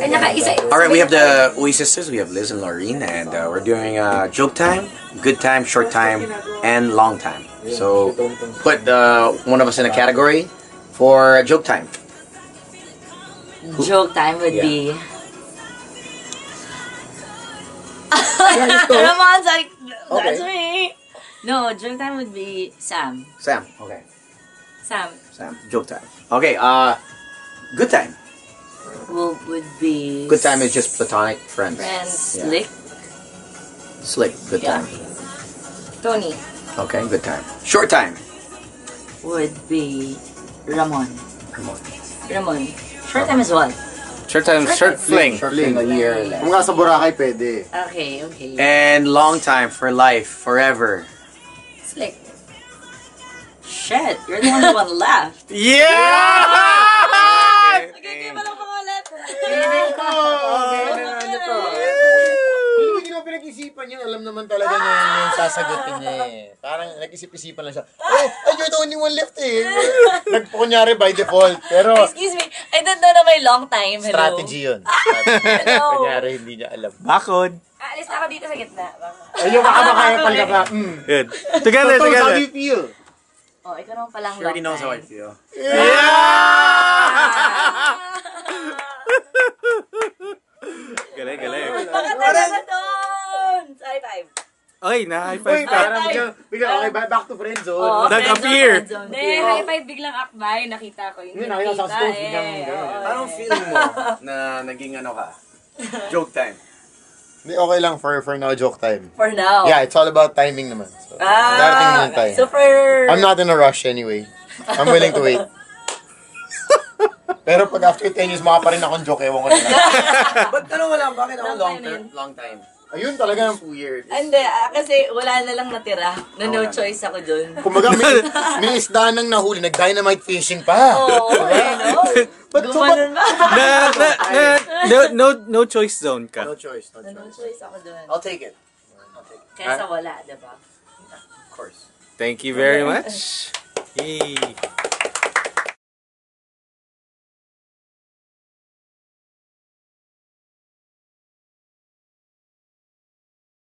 Alright, we have the Uy sisters, we have Liz and Laureen, and we're doing joke time, good time, short time, and long time. So, put one of us in a category for joke time. Joke time would be... Ramon's like, that's me. No, joke time would be Sam. Sam, okay. Sam. Joke time. Okay, good time. Would be... Good time is just platonic friends. Yeah. Slick, good time. Tony. Okay, good time. Short time. Would be Ramon. Short time is what? Short time, short fling. Short fling, a year. Kung nga sa Boracay, pwede. Okay. And long time, for life, forever. Slick. Shit, you're the only one left. Yeah! Okay, walang pangalan. Hindi mo pinag-isipan yun. Alam naman talaga niya yung sasagutin niya eh. Parang nag-isip-isipan lang siya. Oh, you're the only one left eh. Nagpukunyari by default. Pero... Excuse me, I don't know na may long time. Hello. Strategy yun. Hello. Kunyari, hindi niya alam. Bakod. Alis na ako dito sa gitna. Ayun, baka makaya pala ka. Good. Together. How do you feel? Oh, ikaw naman palang She long already knows how I time. feel. Galing. Bakit talaga doon? High five. Oy, na-high Uy, five ka. parang bigla, okay, back to friend zone. Oo, Nag-appear. Hindi, high five biglang akbay. Nakita ko yung Yun, nakita sa stove, biglang gano'n. Anong feeling mo na naging ano ka? Joke time. Hindi, okay lang for now, joke time. For now. Yeah, it's all about timing naman. So, darating na yung time. So for... I'm not in a rush anyway. I'm willing to wait. Pero pag after 10 years, maka pa rin akong joke, ewan ko na lang. But ano wala, bakit ako long time? Ayun talaga. It's weird. Hindi, kasi wala na lang natira. No choice ako dun. Kumbaga, may isda nang nahuli, nag-dynamite fishing pa. Oo, But gumanon ba? No choice zone ka. No choice. No choice ako dun. I'll take it. Kesa wala, diba? Of course. Thank you very much. Yay.